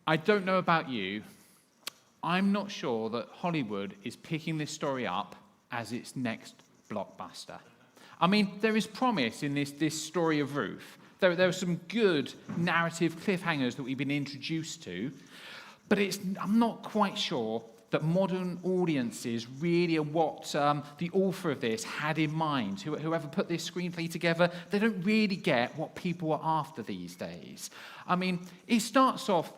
I don't know about you. I'm not sure that Hollywood is picking this story up as its next blockbuster. I mean, there is promise in this story of Ruth. There are some good narrative cliffhangers that we've been introduced to, but I'm not quite sure that modern audiences really are what the author of this had in mind. Whoever put this screenplay together, they don't really get what people are after these days. I mean, it starts off,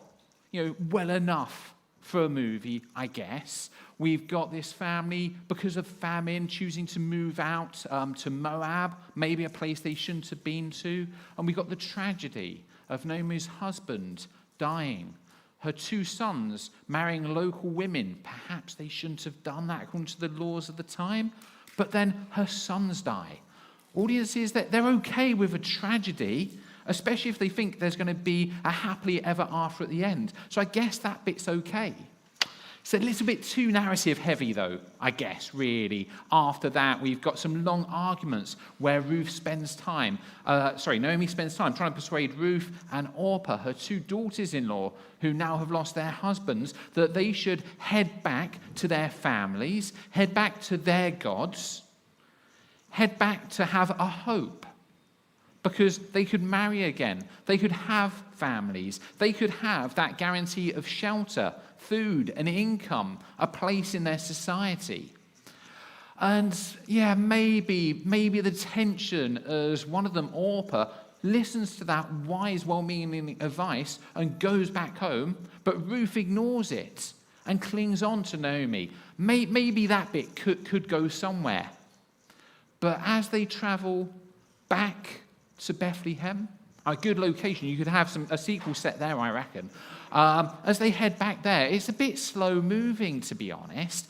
well enough for a movie, I guess. We've got this family, because of famine, choosing to move out to Moab, maybe a place they shouldn't have been to. And we've got the tragedy of Naomi's husband dying, her 2 sons marrying local women. Perhaps they shouldn't have done that according to the laws of the time. But then her sons die. Audiences, they're okay with a tragedy, especially if they think there's going to be a happily ever after at the end. So I guess that bit's okay. It's a little bit too narrative heavy, though, I guess, really. After that, we've got some long arguments where Naomi spends time trying to persuade Ruth and Orpah, her 2 daughters-in-law, who now have lost their husbands, that they should head back to their families, head back to their gods, head back to have a hope. Because they could marry again, they could have families, they could have that guarantee of shelter, food, and income, a place in their society. And maybe the tension as one of them, Orpah, listens to that wise, well-meaning advice and goes back home, but Ruth ignores it and clings on to Naomi. Maybe that bit could go somewhere. But as they travel back to Bethlehem, a good location. You could have a sequel set there, I reckon. As they head back there, it's a bit slow moving, to be honest.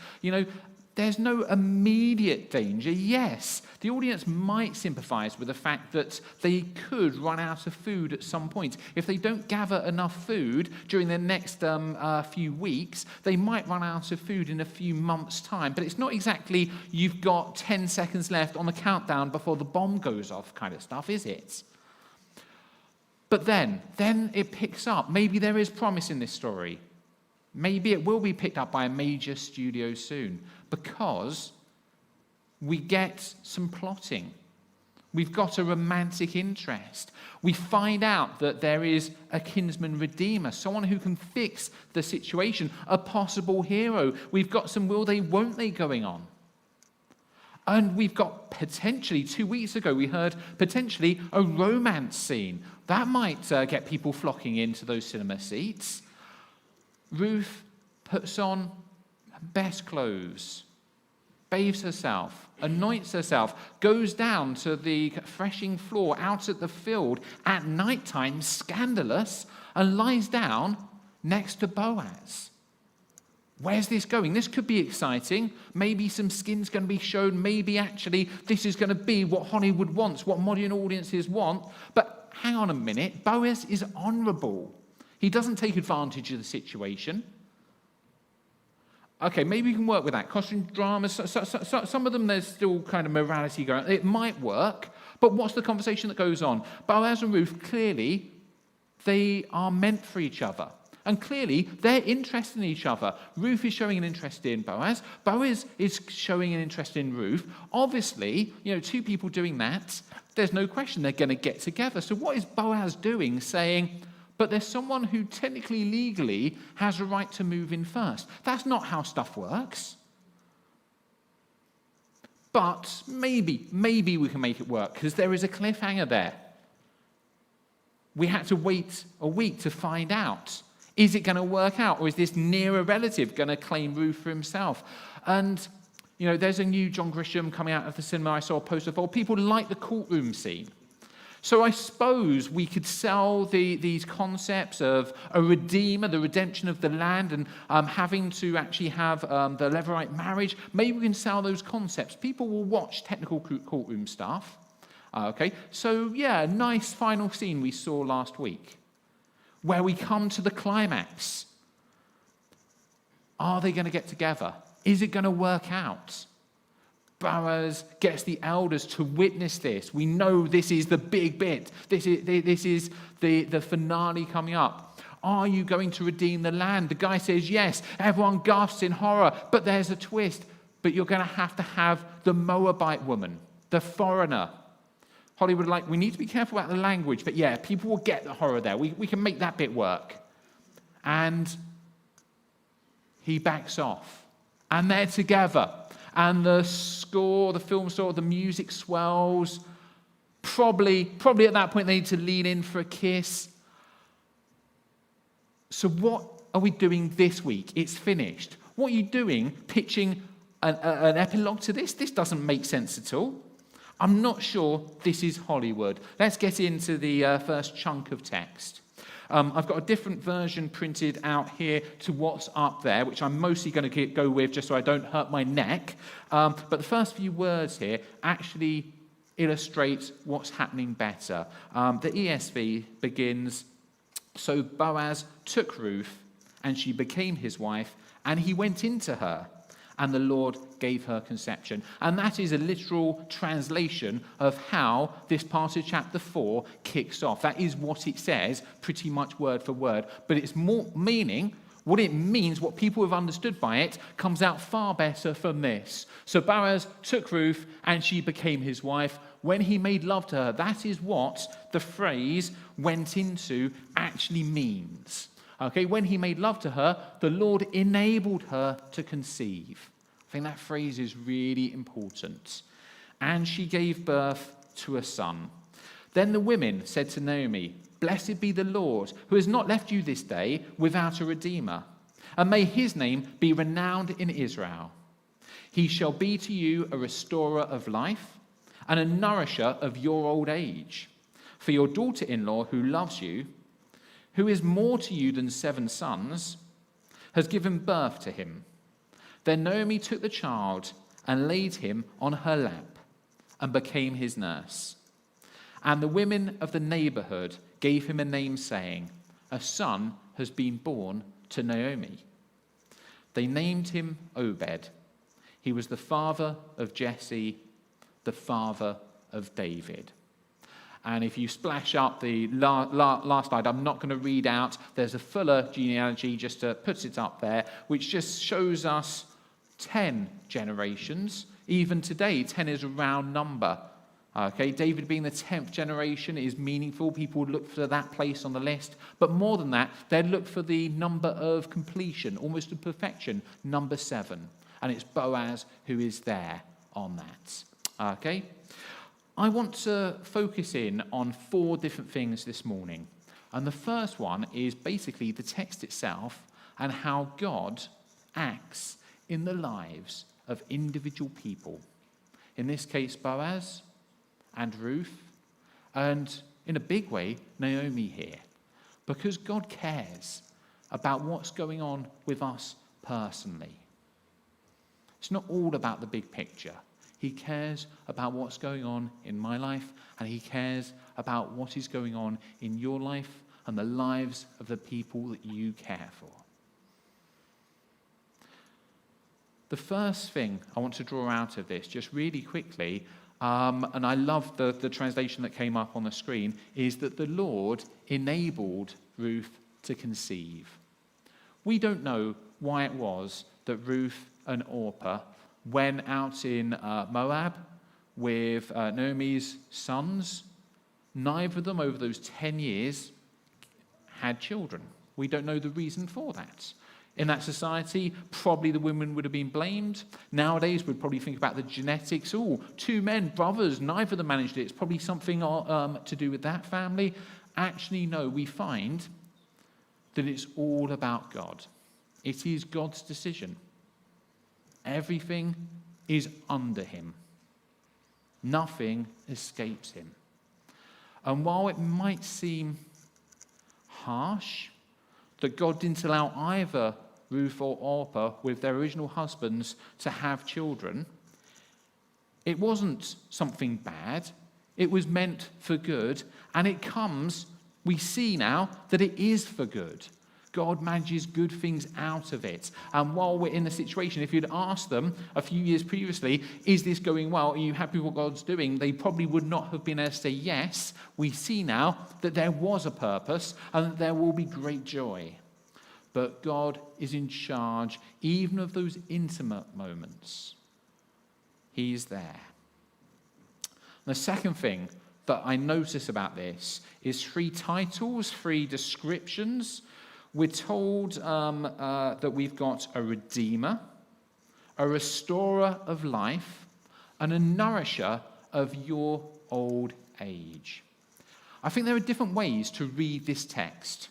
There's no immediate danger. Yes, the audience might sympathize with the fact that they could run out of food at some point. If they don't gather enough food during the next few weeks, they might run out of food in a few months' time. But it's not exactly you've got 10 seconds left on the countdown before the bomb goes off kind of stuff, is it? But then it picks up. Maybe there is promise in this story. Maybe it will be picked up by a major studio soon, because we get some plotting. We've got a romantic interest. We find out that there is a kinsman redeemer, someone who can fix the situation, a possible hero. We've got some will they, won't they going on. And we've got potentially, 2 weeks ago, we heard potentially a romance scene. That might get people flocking into those cinema seats. Ruth puts on her best clothes, bathes herself, anoints herself, goes down to the threshing floor out at the field at nighttime, scandalous, and lies down next to Boaz. Where's this going? This could be exciting. Maybe some skin's going to be shown. Maybe actually this is going to be what Hollywood wants, what modern audiences want. But hang on a minute. Boaz is honorable. He doesn't take advantage of the situation. Okay, maybe we can work with that. Costume dramas, some of them there's still kind of morality going on. It might work, but what's the conversation that goes on? Boaz and Ruth, clearly, they are meant for each other. And clearly, they're interested in each other. Ruth is showing an interest in Boaz. Boaz is showing an interest in Ruth. Obviously, 2 people doing that, there's no question they're going to get together. So what is Boaz doing, saying, but there's someone who technically, legally, has a right to move in first? That's not how stuff works. But maybe we can make it work, because there is a cliffhanger there. We had to wait a week to find out. Is it going to work out, or is this nearer relative going to claim Ruth for himself? And, there's a new John Grisham coming out of the cinema. I saw a poster for. People like the courtroom scene. So I suppose we could sell these concepts of a redeemer, the redemption of the land, and having to actually have the Levirate marriage. Maybe we can sell those concepts. People will watch technical courtroom stuff. Okay, so nice final scene we saw last week, where we come to the climax. Are they going to get together? Is it going to work out? Boaz gets the elders to witness this. We know this is the big bit. This is the finale coming up. Are you going to redeem the land? The guy says yes. Everyone gasps in horror, but there's a twist. But you're going to have the Moabite woman, the foreigner. Hollywood we need to be careful about the language, but yeah, people will get the horror there. We can make that bit work. And he backs off. And they're together. And the film score, the music swells. Probably at that point they need to lean in for a kiss. So what are we doing this week? It's finished. What are you doing pitching an epilogue to this? This doesn't make sense at all. I'm not sure this is Hollywood. Let's get into the first chunk of text. I've got a different version printed out here to what's up there, which I'm mostly going to go with just so I don't hurt my neck. But the first few words here actually illustrate what's happening better. The ESV begins, "So Boaz took Ruth, and she became his wife, and he went into her, and the Lord gave her conception." And that is a literal translation of how this part of chapter 4 kicks off. That is what it says, pretty much word for word. But it's more meaning, what it means, what people have understood by it, comes out far better from this. So Boaz took Ruth, and she became his wife. When he made love to her, that is what the phrase "went into" actually means. Okay, when he made love to her, the Lord enabled her to conceive. I think that phrase is really important. And she gave birth to a son. Then the women said to Naomi, "Blessed be the Lord, who has not left you this day without a redeemer. And may his name be renowned in Israel. He shall be to you a restorer of life and a nourisher of your old age. For your daughter-in-law who loves you, who is more to you than 7 sons, has given birth to him." Then Naomi took the child and laid him on her lap and became his nurse. And the women of the neighborhood gave him a name, saying, "A son has been born to Naomi." They named him Obed. He was the father of Jesse, the father of David. And if you splash up the last slide, I'm not going to read out. There's a fuller genealogy, just puts it up there, which just shows us 10 generations. Even today, 10 is a round number. Okay, David being the 10th generation is meaningful. People would look for that place on the list. But more than that, they'd look for the number of completion, almost to perfection, number 7. And it's Boaz who is there on that. Okay? I want to focus in on 4 different things this morning. And the first one is basically the text itself and how God acts in the lives of individual people. In this case, Boaz and Ruth, and in a big way, Naomi here. Because God cares about what's going on with us personally. It's not all about the big picture. He cares about what's going on in my life, and he cares about what is going on in your life and the lives of the people that you care for. The first thing I want to draw out of this, just really quickly, and I love the translation that came up on the screen, is that the Lord enabled Ruth to conceive. We don't know why it was that Ruth and Orpah went out in Moab with Naomi's sons. Neither of them over those 10 years had children. We don't know the reason for that. In that society, probably the women would have been blamed. Nowadays, we'd probably think about the genetics. Oh, 2 men, brothers, neither of them managed it. It's probably something to do with that family. Actually, no, we find that it's all about God. It is God's decision. Everything is under him. Nothing escapes him. And while it might seem harsh that God didn't allow either Ruth or Orpah with their original husbands to have children, it wasn't something bad. It was meant for good. And it comes, we see now that it is for good. God manages good things out of it. And while we're in the situation, if you'd asked them a few years previously, is this going well? Are you happy with what God's doing? They probably would not have been able to say yes. We see now that there was a purpose and that there will be great joy. But God is in charge even of those intimate moments. He's there. The second thing that I notice about this is 3 titles, 3 descriptions. We're told that we've got a redeemer, a restorer of life, and a nourisher of your old age. I think there are different ways to read this text.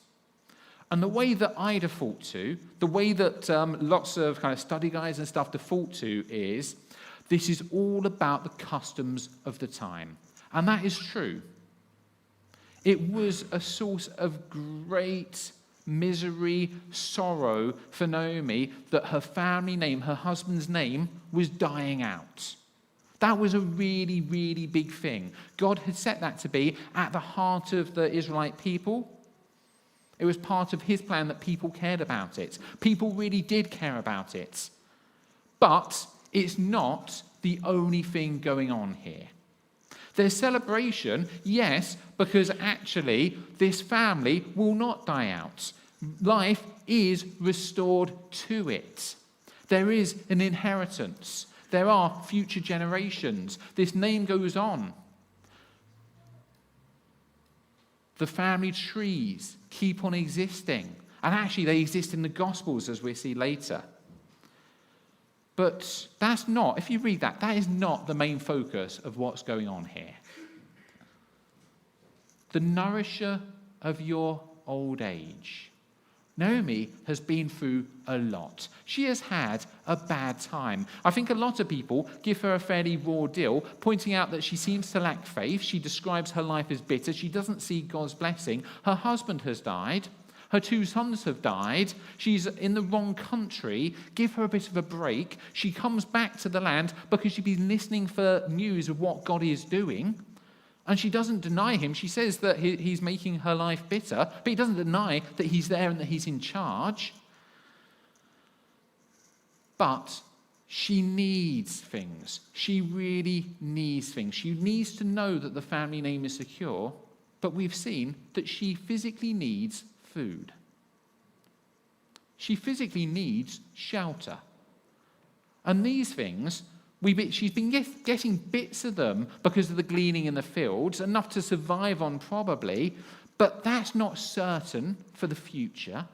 And the way that I default to, the way that lots of kind of study guides and stuff default to is, this is all about the customs of the time. And that is true. It was a source of great misery, sorrow for Naomi that her family name, her husband's name, was dying out. That was a really, really big thing. God had set that to be at the heart of the Israelite people. It was part of his plan that people cared about it. People really did care about it. But it's not the only thing going on here. There's celebration, yes, because actually this family will not die out. Life is restored to it. There is an inheritance. There are future generations. This name goes on. The family trees keep on existing. And actually they exist in the Gospels, as we'll see later. But that's not, if you read that, that is not the main focus of what's going on here. The nourisher of your old age. Naomi has been through a lot. She has had a bad time. I think a lot of people give her a fairly raw deal, pointing out that she seems to lack faith. She describes her life as bitter. She doesn't see God's blessing. Her husband has died. Her 2 sons have died. She's in the wrong country. Give her a bit of a break. She comes back to the land because she's been listening for news of what God is doing. And she doesn't deny him. She says that he's making her life bitter, but he doesn't deny that he's there and that he's in charge. But she needs things. She really needs things. She needs to know that the family name is secure, but we've seen that she physically needs food. She physically needs shelter. And these things, she's been getting bits of them because of the gleaning in the fields, enough to survive on probably, but that's not certain for the future.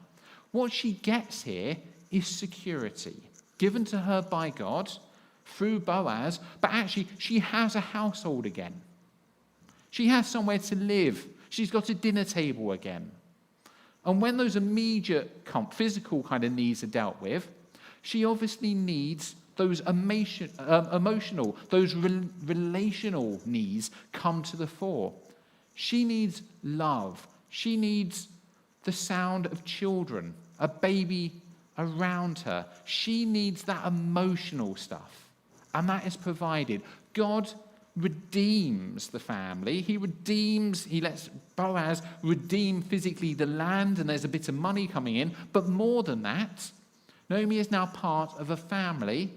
What she gets here is security, given to her by God through Boaz, but actually she has a household again. She has somewhere to live. She's got a dinner table again. And when those immediate physical kind of needs are dealt with, she obviously needs those emotional, those relational needs come to the fore. She needs love. She needs the sound of children, a baby around her. She needs that emotional stuff. And that is provided. God redeems the family. He lets Boaz redeem physically the land, and there's a bit of money coming in. But more than that, Naomi is now part of a family,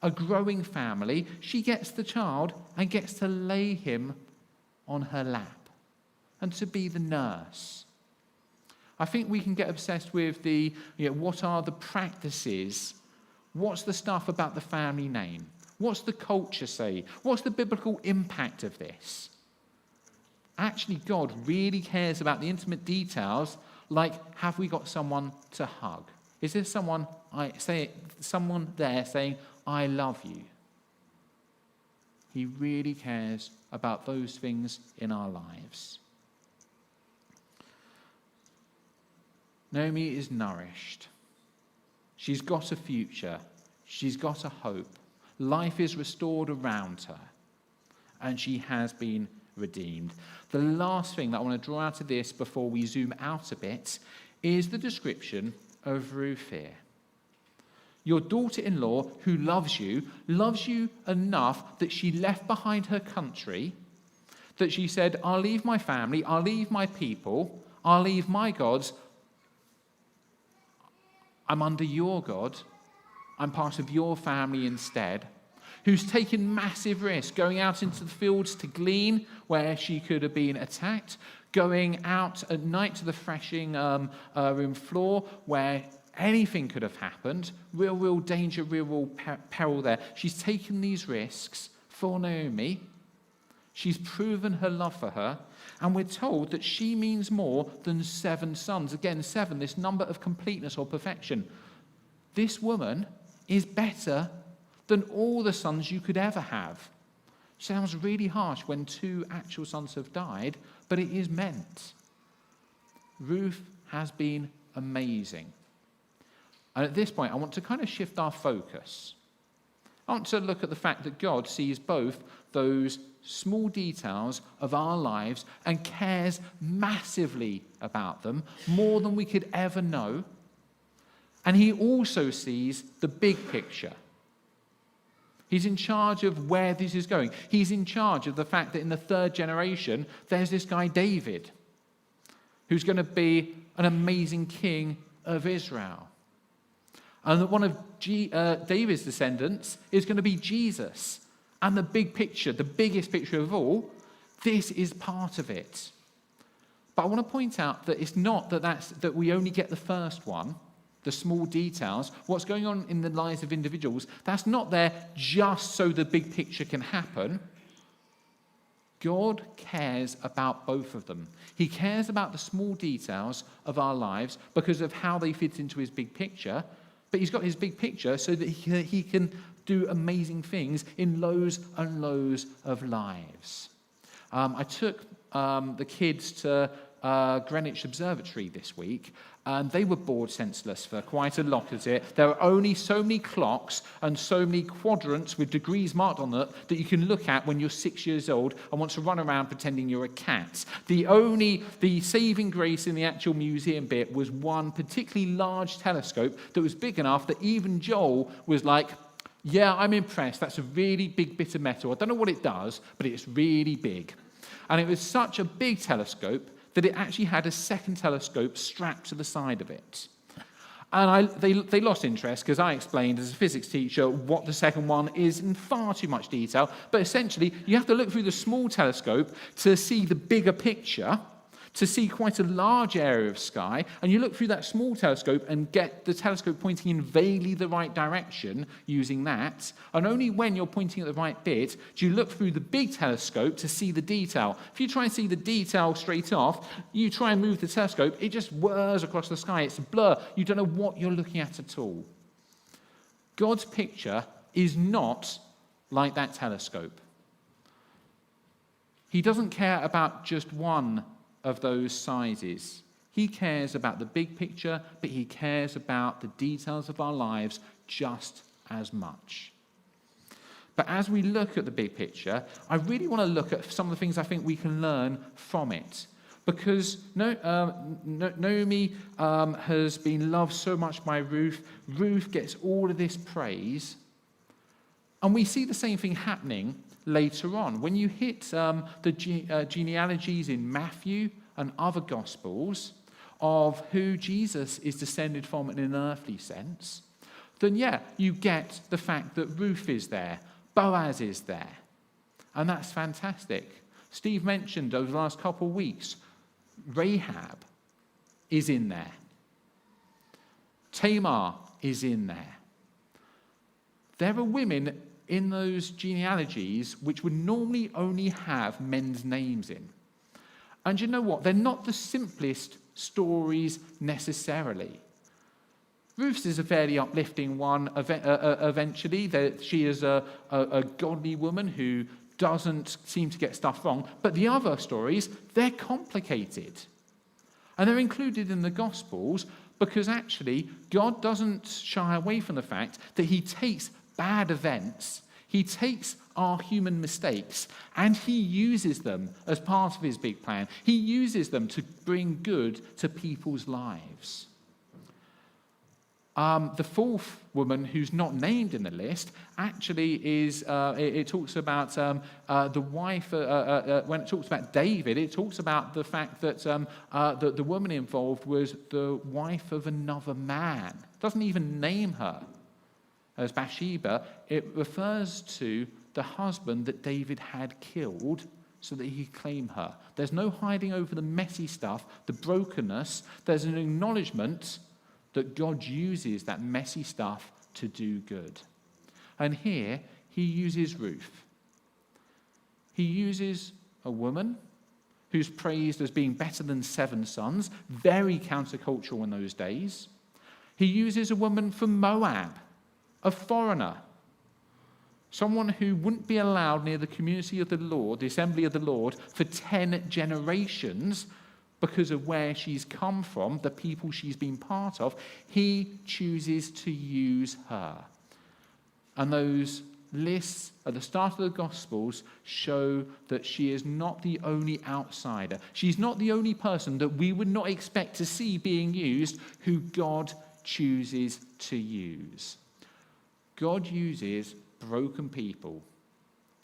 a growing family. She gets the child and gets to lay him on her lap and to be the nurse. I think we can get obsessed with what are the practices? What's the stuff about the family name? What's the culture say? What's the biblical impact of this? Actually, God really cares about the intimate details, like have we got someone to hug? Is there someone there saying, I love you? He really cares about those things in our lives. Naomi is nourished. She's got a future. She's got a hope. Life is restored around her. And she has been redeemed. The last thing that I want to draw out of this before we zoom out a bit is the description of Ruth here. Your daughter-in-law who loves you enough that she left behind her country, that she said, I'll leave my family, I'll leave my people, I'll leave my gods, I'm under your God. I'm part of your family instead. Who's taken massive risks, going out into the fields to glean where she could have been attacked, going out at night to the threshing room floor where anything could have happened, real danger, real peril there. She's taken these risks for Naomi. She's proven her love for her, and we're told that she means more than 7 sons. Again, 7, this number of completeness or perfection. This woman is better than all the sons you could ever have. Sounds really harsh when 2 actual sons have died, but it is meant. Ruth has been amazing. And at this point, I want to kind of shift our focus. I want to look at the fact that God sees both those small details of our lives and cares massively about them, more than we could ever know. And he also sees the big picture. He's in charge of where this is going. He's in charge of the fact that in the 3rd generation, there's this guy David, who's going to be an amazing king of Israel. And that one of David's descendants is going to be Jesus. And the big picture, the biggest picture of all, this is part of it. But I want to point out that it's not that we only get the first one, the small details, what's going on in the lives of individuals. That's not there just so the big picture can happen. God cares about both of them. He cares about the small details of our lives because of how they fit into his big picture. But he's got his big picture so that he can do amazing things in loads and loads of lives. I took the kids to Greenwich Observatory this week, and they were bored senseless for quite a lot of it. There are only so many clocks and so many quadrants with degrees marked on it that you can look at when you're 6 years old and want to run around pretending you're a cat. The saving grace in the actual museum bit was one particularly large telescope that was big enough that even Joel was like, yeah, I'm impressed. That's a really big bit of metal. I don't know what it does, but it's really big. And it was such a big telescope that it actually had a second telescope strapped to the side of it. And they lost interest because I explained as a physics teacher what the second one is in far too much detail. But essentially, you have to look through the small telescope to see the bigger picture, to see quite a large area of sky, and you look through that small telescope and get the telescope pointing in vaguely the right direction using that, and only when you're pointing at the right bit do you look through the big telescope to see the detail. If you try and see the detail straight off, you try and move the telescope, it just whirs across the sky, it's a blur, you don't know what you're looking at all. God's picture is not like that telescope. He doesn't care about just one of those sizes. He cares about the big picture, but he cares about the details of our lives just as much. But as we look at the big picture, I really want to look at some of the things I think we can learn from it. Because Naomi has been loved so much by Ruth. Ruth gets all of this praise. And we see the same thing happening later on. When you hit the genealogies in Matthew and other Gospels of who Jesus is descended from in an earthly sense, then you get the fact that Ruth is there, Boaz is there. And that's fantastic. Steve mentioned over the last couple of weeks, Rahab is in there. Tamar is in there. There are women in those genealogies which would normally only have men's names in. And you know what? They're not the simplest stories necessarily. Ruth's is a fairly uplifting one eventually. She is a godly woman who doesn't seem to get stuff wrong. But the other stories, they're complicated. And they're included in the Gospels because actually God doesn't shy away from the fact that he takes bad events, he takes our human mistakes, and he uses them as part of his big plan. He uses them to bring good to people's lives. The fourth woman, who's not named in the list, actually is, it talks about the wife, when it talks about David, it talks about the fact that the woman involved was the wife of another man. It doesn't even name her as Bathsheba. It refers to the husband that David had killed so that he could claim her. There's no hiding over the messy stuff, the brokenness. There's an acknowledgement that God uses that messy stuff to do good. And here, he uses Ruth. He uses a woman who's praised as being better than 7 sons, very countercultural in those days. He uses a woman from Moab, a foreigner, someone who wouldn't be allowed near the community of the Lord, the assembly of the Lord, for 10 generations because of where she's come from, the people she's been part of. He chooses to use her. And those lists at the start of the Gospels show that she is not the only outsider. She's not the only person that we would not expect to see being used, who God chooses to use. God uses broken people.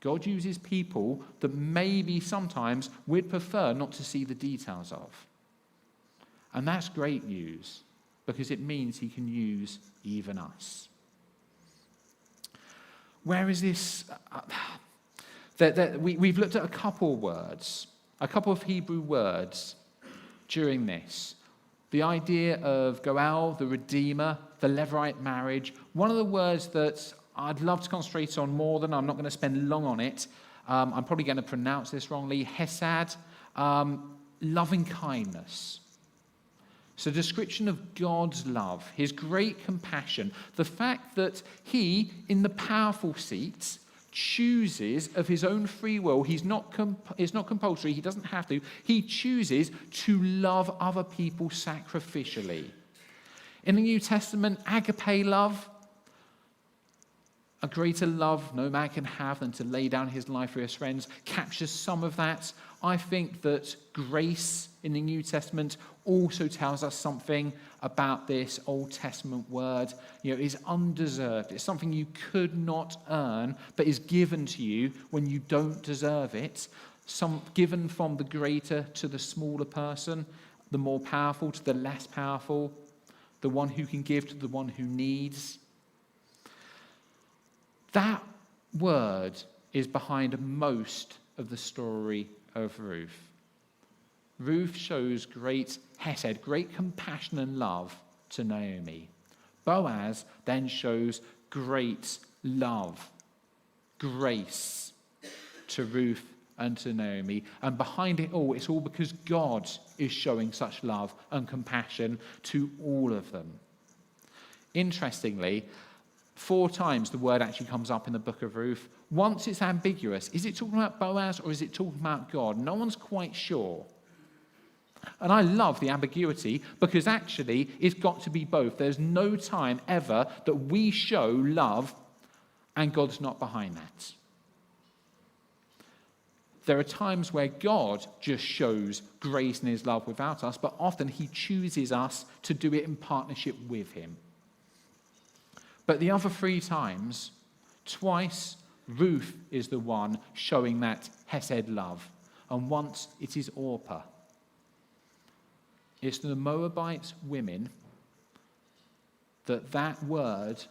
God uses people that maybe sometimes we'd prefer not to see the details of. And that's great news, because it means he can use even us. Where is this? We've looked at a couple of Hebrew words during this. The idea of Goel, the Redeemer, the Levirate marriage. One of the words that I'd love to concentrate on more than, I'm not going to spend long on it. I'm probably going to pronounce this wrongly. Hesed, loving kindness. It's a description of God's love, his great compassion, the fact that he, in the powerful seat, chooses of his own free will. It's not compulsory. He doesn't have to. He chooses to love other people sacrificially. In the New Testament, agape love, a greater love no man can have than to lay down his life for his friends, captures some of that. I think that grace in the New Testament also tells us something about this Old Testament word. Is undeserved. It's something you could not earn, but is given to you when you don't deserve it. Given from the greater to the smaller person, the more powerful to the less powerful, the one who can give to the one who needs. That word is behind most of the story of Ruth. Ruth shows great hesed, great compassion and love to Naomi. Boaz then shows great love, grace to Ruth and to Naomi. And behind it all, it's all because God is showing such love and compassion to all of them. Interestingly, 4 times the word actually comes up in the book of Ruth. Once it's ambiguous. Is it talking about Boaz or is it talking about God? No one's quite sure. And I love the ambiguity, because actually it's got to be both. There's no time ever that we show love and God's not behind that. There are times where God just shows grace and his love without us, but often he chooses us to do it in partnership with him. But the other 3 times, twice, Ruth is the one showing that hesed love. And once it is Orpah. It's the Moabite women that word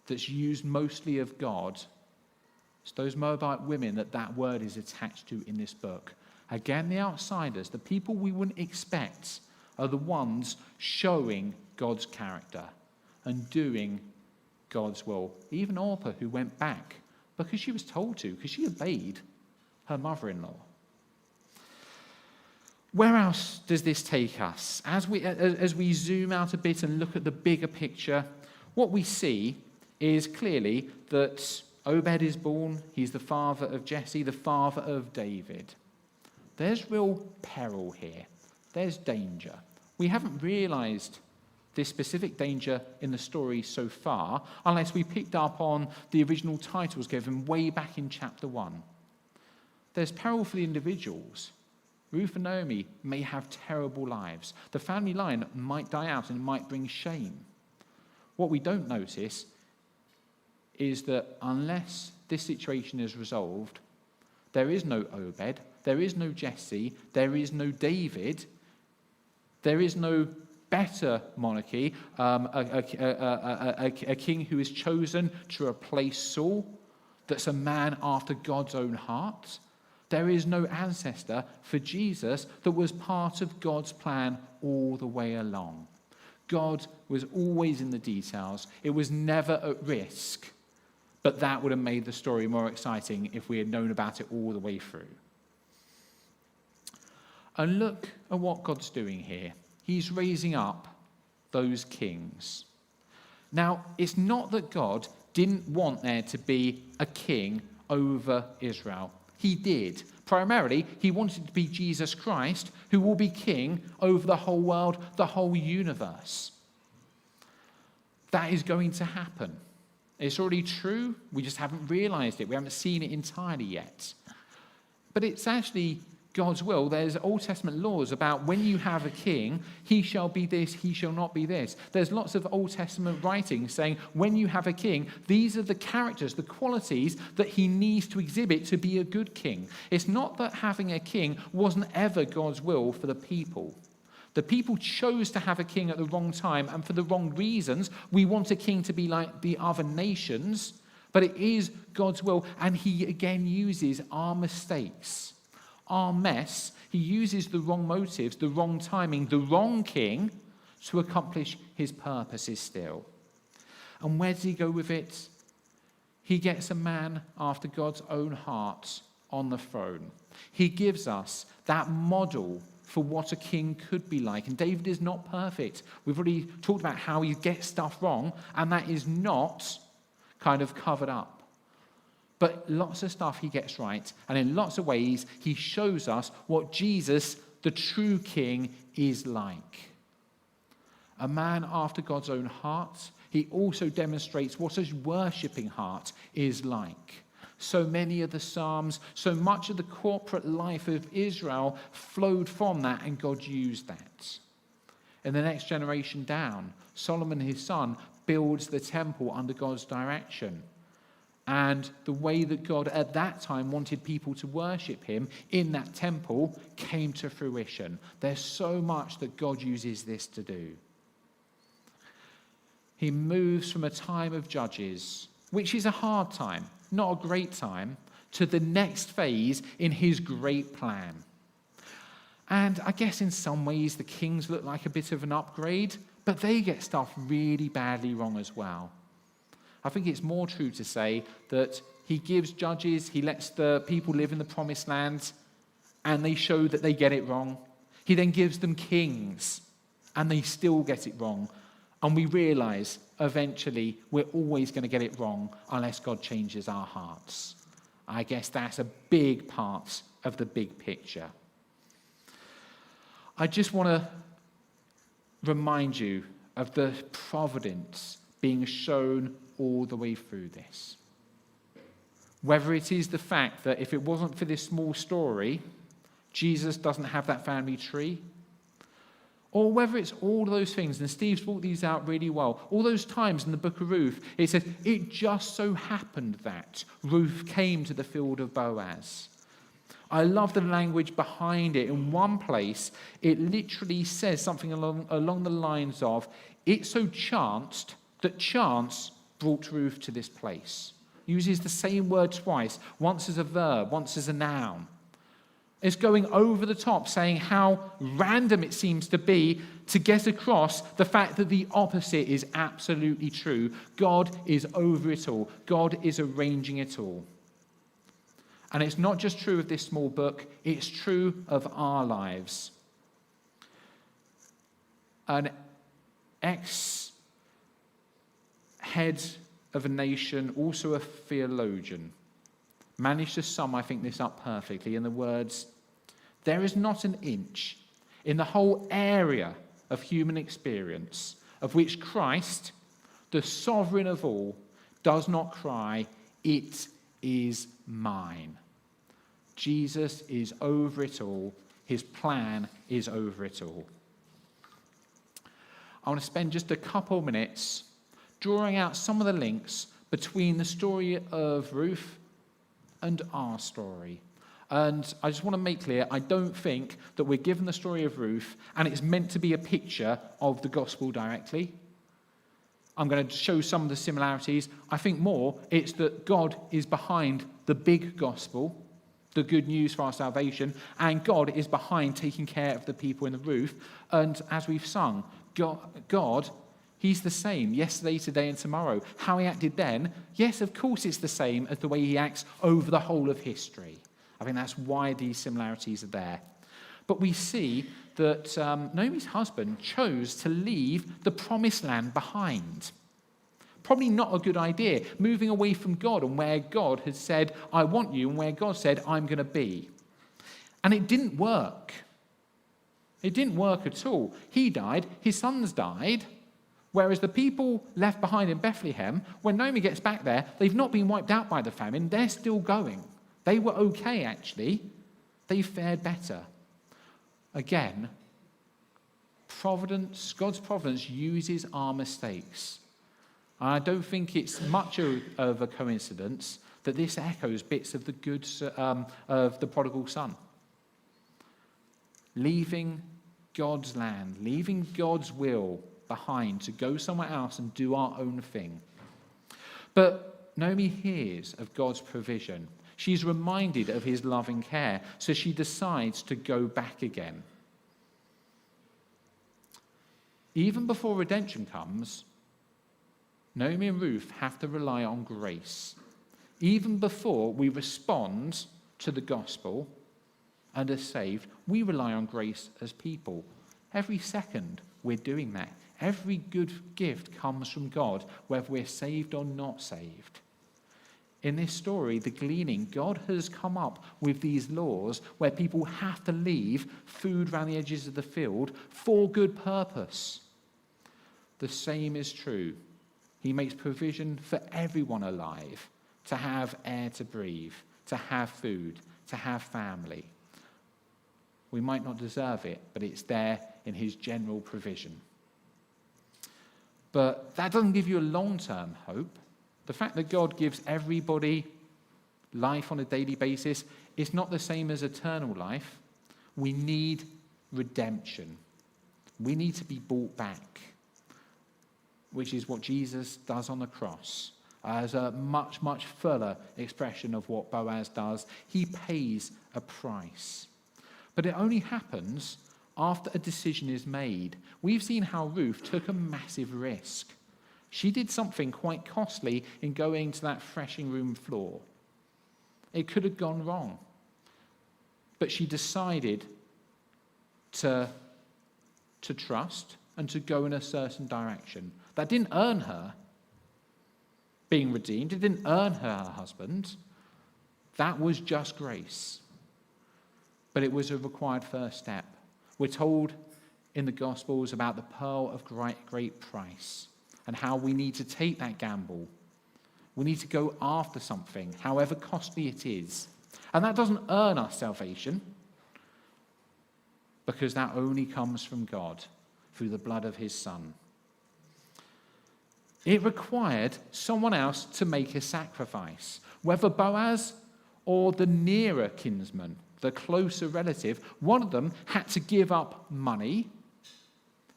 that's used mostly of God, it's those Moabite women that word is attached to in this book. Again, the outsiders, the people we wouldn't expect, are the ones showing God's character and doing God's will. Even Orpah, who went back because she was told to, because she obeyed her mother-in-law. Where else does this take us? As we zoom out a bit and look at the bigger picture, what we see is clearly that Obed is born. He's the father of Jesse, the father of David. There's real peril here. There's danger. We haven't realized this specific danger in the story so far, unless we picked up on the original titles given way back in chapter 1. There's peril for the individuals. Ruth and Naomi may have terrible lives. The family line might die out and it might bring shame. What we don't notice is that unless this situation is resolved, there is no Obed, there is no Jesse, there is no David, there is no better monarchy, a king who is chosen to replace Saul, that's a man after God's own heart. There is no ancestor for Jesus that was part of God's plan all the way along. God was always in the details. It was never at risk, but that would have made the story more exciting if we had known about it all the way through. And look at what God's doing here. He's raising up those kings. Now, it's not that God didn't want there to be a king over Israel. He did. Primarily, he wanted it to be Jesus Christ, who will be king over the whole world, the whole universe. That is going to happen. It's already true. We just haven't realized it. We haven't seen it entirely yet. But it's actually God's will. There's Old Testament laws about when you have a king, he shall be this, he shall not be this. There's lots of Old Testament writings saying when you have a king, these are the characters, the qualities that he needs to exhibit to be a good king. It's not that having a king wasn't ever God's will for the people. The people chose to have a king at the wrong time and for the wrong reasons. We want a king to be like the other nations, but it is God's will, and he again uses our mistakes, our mess. He uses the wrong motives, the wrong timing, the wrong king to accomplish his purposes still. And where does he go with it? He gets a man after God's own heart on the throne. He gives us that model for what a king could be like. And David is not perfect. We've already talked about how he gets stuff wrong, and that is not kind of covered up. But lots of stuff he gets right, and in lots of ways he shows us what Jesus, the true king, is like. A man after God's own heart. He also demonstrates what a worshipping heart is like. So many of the Psalms, so much of the corporate life of Israel flowed from that, and God used that. In the next generation down, Solomon, his son, builds the temple under God's direction. And the way that God at that time wanted people to worship him in that temple came to fruition. There's so much that God uses this to do. He moves from a time of judges, which is a hard time, not a great time, to the next phase in his great plan. And I guess in some ways the kings look like a bit of an upgrade, but they get stuff really badly wrong as well. I think it's more true to say that he gives judges, he lets the people live in the promised land, and they show that they get it wrong. He then gives them kings, and they still get it wrong. And we realize eventually we're always going to get it wrong unless God changes our hearts. I guess that's a big part of the big picture. I just want to remind you of the providence being shown all the way through this. Whether it is the fact that if it wasn't for this small story, Jesus doesn't have that family tree, or whether it's all those things, and Steve's brought these out really well, all those times in the book of Ruth, it says, it just so happened that Ruth came to the field of Boaz. I love the language behind it. In one place, it literally says something along the lines of, it so chanced that chance brought Ruth to this place. Uses the same word twice, once as a verb, once as a noun. It's going over the top, saying how random it seems to be to get across the fact that the opposite is absolutely true. God is over it all. God is arranging it all. And it's not just true of this small book, it's true of our lives. An ex-head of a nation, also a theologian, managed to sum, I think, this up perfectly in the words, there is not an inch in the whole area of human experience of which Christ, the sovereign of all, does not cry, it is mine. Jesus is over it all. His plan is over it all. I want to spend just a couple minutes drawing out some of the links between the story of Ruth and our story. And I just want to make clear, I don't think that we're given the story of Ruth and it's meant to be a picture of the gospel directly. I'm going to show some of the similarities. I think more it's that God is behind the big gospel, the good news for our salvation, and God is behind taking care of the people in the Ruth. And as we've sung, God, he's the same yesterday, today, and tomorrow. How he acted then, yes, of course it's the same as the way he acts over the whole of history. I think that's why these similarities are there. But we see that Naomi's husband chose to leave the promised land behind. Probably not a good idea, moving away from God and where God had said, I want you, and where God said, I'm going to be. And it didn't work. It didn't work at all. He died, his sons died, whereas the people left behind in Bethlehem, when Naomi gets back there, they've not been wiped out by the famine, they're still going. They were okay, actually. They fared better. Again, God's providence uses our mistakes. And I don't think it's much of a coincidence that this echoes bits of the goods of the prodigal son. Leaving God's land, leaving God's will behind to go somewhere else and do our own thing. But Naomi hears of God's provision. She's reminded of his loving care, so she decides to go back again. Even before redemption comes, Naomi and Ruth have to rely on grace. Even before we respond to the gospel and are saved, we rely on grace as people. Every second we're doing that. Every good gift comes from God, whether we're saved or not saved. In this story, the gleaning, God has come up with these laws where people have to leave food around the edges of the field for good purpose. The same is true. He makes provision for everyone alive to have air to breathe, to have food, to have family. We might not deserve it, but it's there in his general provision. But that doesn't give you a long-term hope. The fact that God gives everybody life on a daily basis is not the same as eternal life. We need redemption. We need to be brought back, which is what Jesus does on the cross. As a much, much fuller expression of what Boaz does, he pays a price. But it only happens after a decision is made. We've seen how Ruth took a massive risk. She did something quite costly in going to that threshing room floor. It could have gone wrong. But she decided to trust and to go in a certain direction. That didn't earn her being redeemed. It didn't earn her husband. That was just grace. But it was a required first step. We're told in the Gospels about the pearl of great price and how we need to take that gamble. We need to go after something, however costly it is. And that doesn't earn us salvation, because that only comes from God through the blood of his Son. It required someone else to make a sacrifice, whether Boaz or the nearer kinsman, the closer relative. One of them had to give up money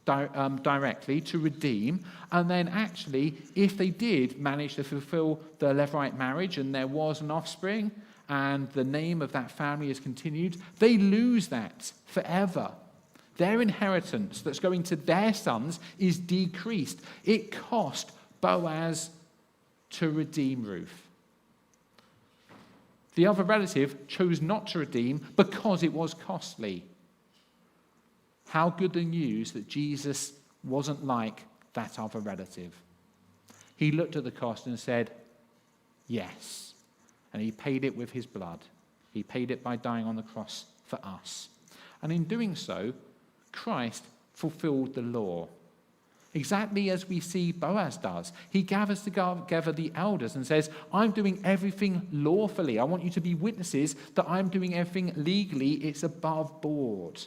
directly to redeem, and then actually, if they did manage to fulfill the Levirate marriage and there was an offspring and the name of that family is continued, they lose that forever. Their inheritance that's going to their sons is decreased. It cost Boaz to redeem Ruth. The other relative chose not to redeem because it was costly. How good the news that Jesus wasn't like that other relative. He looked at the cost and said, yes. And he paid it with his blood. He paid it by dying on the cross for us. And in doing so, Christ fulfilled the law. Exactly as we see Boaz does. He gathers together the elders and says, I'm doing everything lawfully. I want you to be witnesses that I'm doing everything legally. It's above board.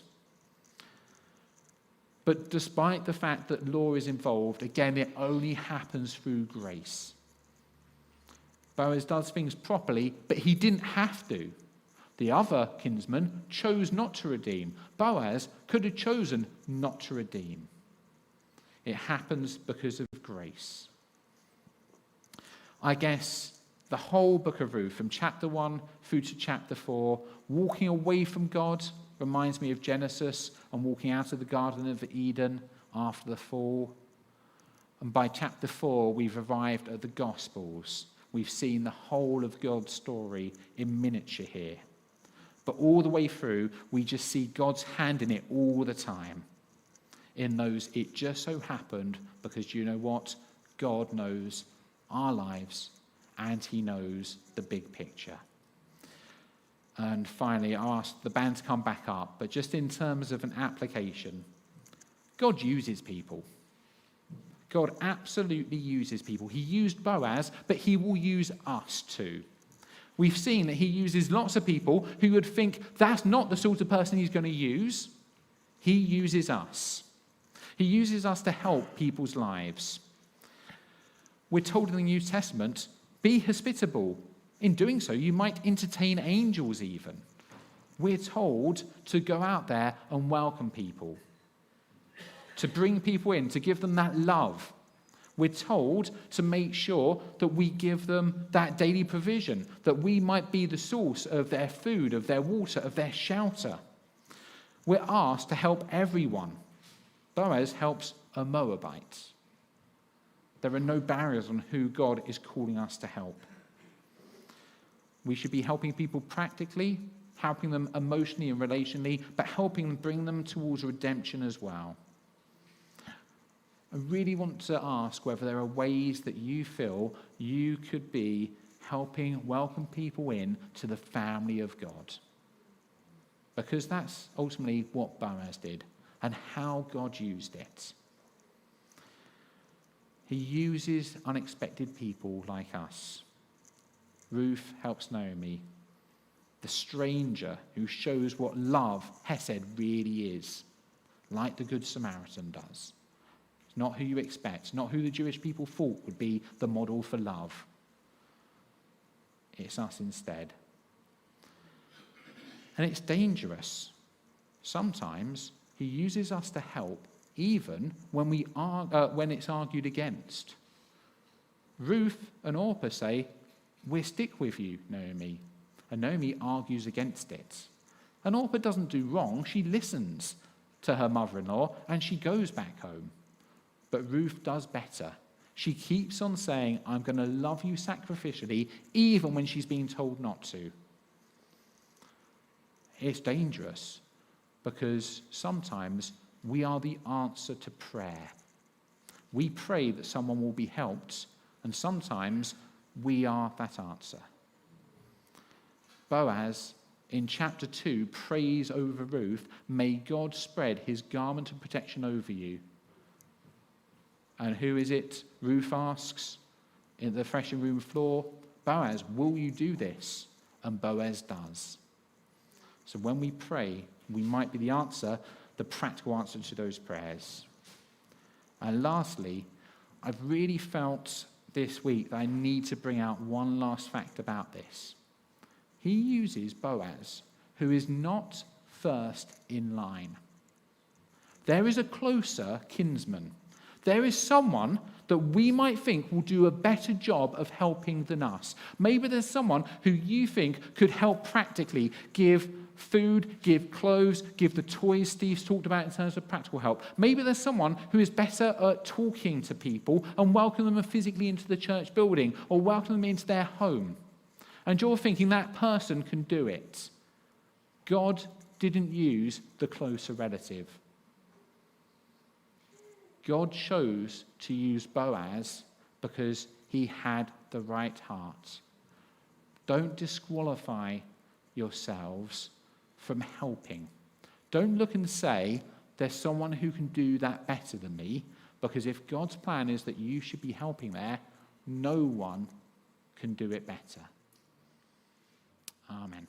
But despite the fact that law is involved, again, it only happens through grace. Boaz does things properly, but he didn't have to. The other kinsman chose not to redeem. Boaz could have chosen not to redeem. It happens because of grace. I guess the whole book of Ruth, from chapter 1 through to chapter 4, walking away from God reminds me of Genesis and walking out of the Garden of Eden after the fall. And by chapter 4, we've arrived at the Gospels. We've seen the whole of God's story in miniature here. But all the way through, we just see God's hand in it all the time. In those, it just so happened, because you know what? God knows our lives, and he knows the big picture. And finally, I asked the band to come back up, but just in terms of an application, God uses people. God absolutely uses people. He used Boaz, but he will use us too. We've seen that he uses lots of people who would think that's not the sort of person he's going to use. He uses us. He uses us to help people's lives. We're told in the New Testament, be hospitable. In doing so, you might entertain angels even. We're told to go out there and welcome people, to bring people in, to give them that love. We're told to make sure that we give them that daily provision, that we might be the source of their food, of their water, of their shelter. We're asked to help everyone. Boaz helps a Moabite. There are no barriers on who God is calling us to help. We should be helping people practically, helping them emotionally and relationally, but helping them bring them towards redemption as well. I really want to ask whether there are ways that you feel you could be helping welcome people in to the family of God. Because that's ultimately what Boaz did and how God used it. He uses unexpected people like us. Ruth helps Naomi, the stranger who shows what love, Hesed, really is, like the Good Samaritan does. It's not who you expect, not who the Jewish people thought would be the model for love. It's us instead. And it's dangerous. Sometimes he uses us to help even when it's argued against. Ruth and Orpah say, we'll stick with you, Naomi. And Naomi argues against it. And Orpah doesn't do wrong. She listens to her mother-in-law and she goes back home. But Ruth does better. She keeps on saying, I'm going to love you sacrificially, even when she's being told not to. It's dangerous because sometimes we are the answer to prayer. We pray that someone will be helped, and sometimes we are that answer. Boaz, in chapter 2, prays over Ruth, may God spread his garment of protection over you. And who is it? Ruth asks in the threshing room floor, Boaz, will you do this? And Boaz does. So when we pray, we might be the answer, the practical answer to those prayers. And lastly, I've really felt this week that I need to bring out one last fact about this. He uses Boaz, who is not first in line. There is a closer kinsman. There is someone that we might think will do a better job of helping than us. Maybe there's someone who you think could help practically, give food, give clothes, give the toys Steve's talked about in terms of practical help. Maybe there's someone who is better at talking to people and welcome them physically into the church building or welcome them into their home. And you're thinking that person can do it. God didn't use the closer relative. God chose to use Boaz because he had the right heart. Don't disqualify yourselves from helping. Don't look and say, there's someone who can do that better than me, because if God's plan is that you should be helping there, no one can do it better. Amen.